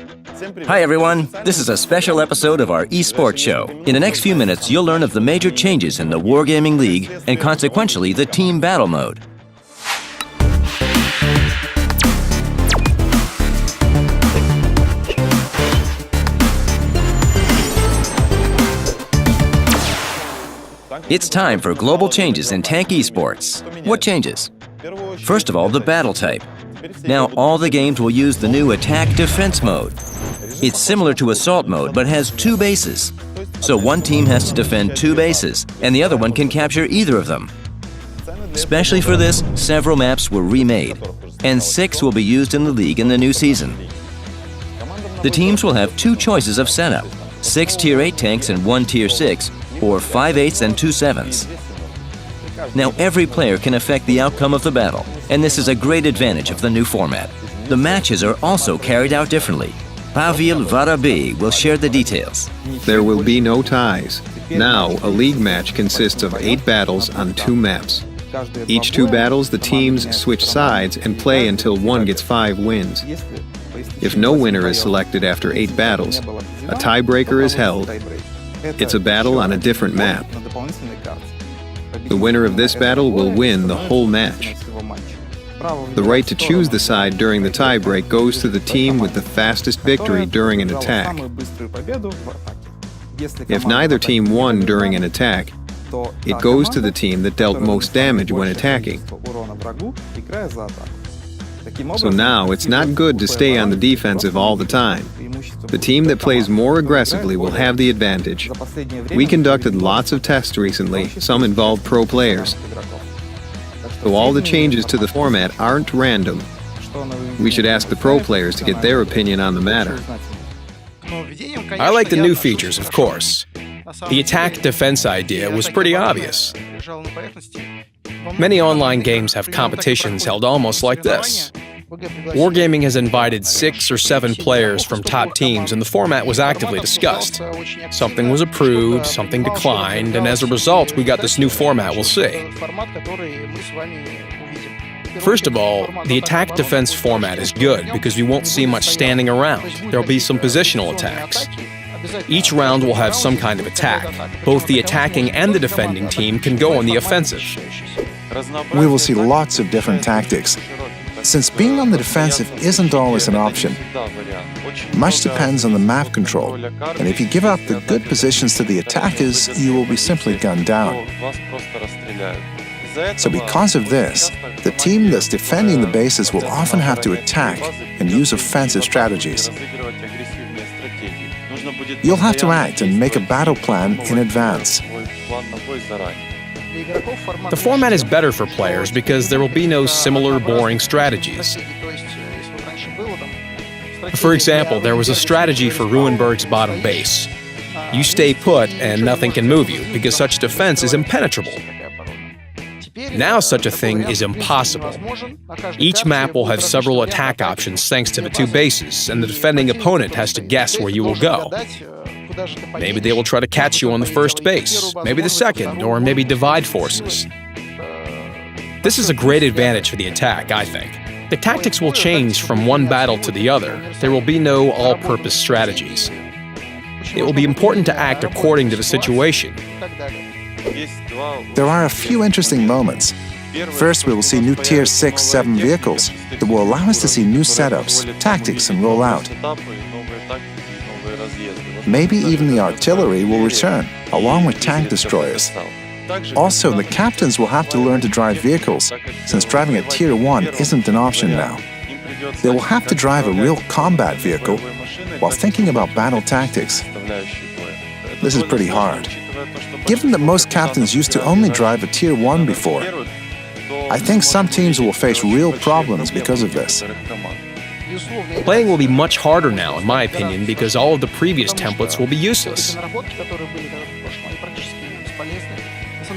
Hi everyone, this is a special episode of our esports show. In the next few minutes, you'll learn of the major changes in the Wargaming League and consequentially the team battle mode. It's time for global changes in tank esports. What changes? First of all, the battle type. Now all the games will use the new attack-defense mode. It's similar to assault mode, but has two bases. So one team has to defend two bases, and the other one can capture either of them. Especially for this, several maps were remade, and 6 will be used in the league in the new season. The teams will have two choices of setup, 6 Tier 8 tanks and 1 Tier 6, or 5 8s and 2 7s. Now every player can affect the outcome of the battle, and this is a great advantage of the new format. The matches are also carried out differently. Pavel Varabi will share the details. There will be no ties. Now, a league match consists of 8 battles on 2 maps. Each 2 battles, the teams switch sides and play until one gets 5 wins. If no winner is selected after 8 battles, a tiebreaker is held. It's a battle on a different map. The winner of this battle will win the whole match. The right to choose the side during the tiebreak goes to the team with the fastest victory during an attack. If neither team won during an attack, it goes to the team that dealt most damage when attacking. So now it's not good to stay on the defensive all the time. The team that plays more aggressively will have the advantage. We conducted lots of tests recently, some involved pro players. So all the changes to the format aren't random. We should ask the pro players to get their opinion on the matter. I like the new features, of course. The attack-defense idea was pretty obvious. Many online games have competitions held almost like this. Wargaming has invited 6 or 7 players from top teams, and the format was actively discussed. Something was approved, something declined, and as a result, we got this new format we'll see. First of all, the attack-defense format is good because we won't see much standing around. There'll be some positional attacks. Each round will have some kind of attack. Both the attacking and the defending team can go on the offensive. We will see lots of different tactics. Since being on the defensive isn't always an option, much depends on the map control, and if you give up the good positions to the attackers, you will be simply gunned down. So because of this, the team that's defending the bases will often have to attack and use offensive strategies. You'll have to act and make a battle plan in advance. The format is better for players because there will be no similar boring strategies. For example, there was a strategy for Ruinberg's bottom base. You stay put and nothing can move you because such defense is impenetrable. Now such a thing is impossible. Each map will have several attack options thanks to the 2 bases, and the defending opponent has to guess where you will go. Maybe they will try to catch you on the first base, maybe the second, or maybe divide forces. This is a great advantage for the attack, I think. The tactics will change from one battle to the other. There will be no all-purpose strategies. It will be important to act according to the situation. There are a few interesting moments. First, we will see new Tier 6-7 vehicles that will allow us to see new setups, tactics, and rollout. Maybe even the artillery will return, along with tank destroyers. Also, the captains will have to learn to drive vehicles, since driving a Tier 1 isn't an option now. They will have to drive a real combat vehicle while thinking about battle tactics. This is pretty hard. Given that most captains used to only drive a Tier 1 before, I think some teams will face real problems because of this. Playing will be much harder now, in my opinion, because all of the previous templates will be useless.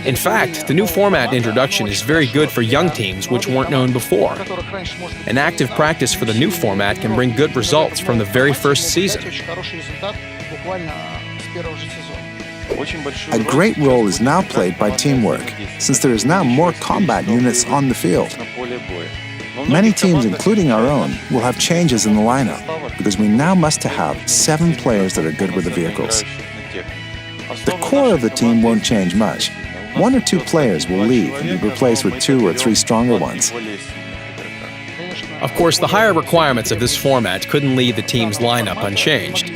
In fact, the new format introduction is very good for young teams which weren't known before. An active practice for the new format can bring good results from the very first season. A great role is now played by teamwork, since there is now more combat units on the field. Many teams, including our own, will have changes in the lineup because we now must have 7 players that are good with the vehicles. The core of the team won't change much. 1 or 2 players will leave and be replaced with 2 or 3 stronger ones. Of course, the higher requirements of this format couldn't leave the team's lineup unchanged.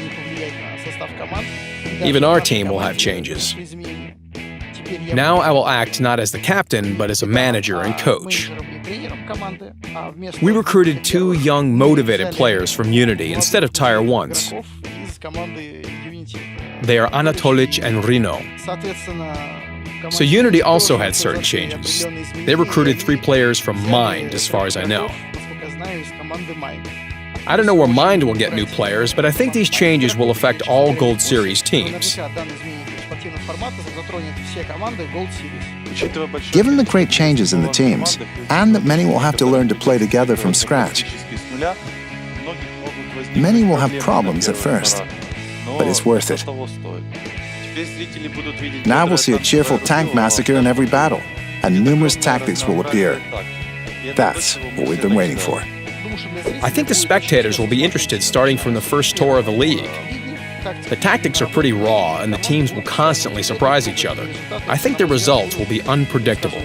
Even our team will have changes. Now I will act not as the captain, but as a manager and coach. We recruited 2 young, motivated players from Unity instead of Tier 1s. They are Anatolich and Rino. So Unity also had certain changes. They recruited 3 players from Mind, as far as I know. I don't know where Mind will get new players, but I think these changes will affect all Gold Series teams. Given the great changes in the teams, and that many will have to learn to play together from scratch, many will have problems at first, but it's worth it. Now we'll see a cheerful tank massacre in every battle, and numerous tactics will appear. That's what we've been waiting for. I think the spectators will be interested starting from the first tour of the league. The tactics are pretty raw, and the teams will constantly surprise each other. I think the results will be unpredictable.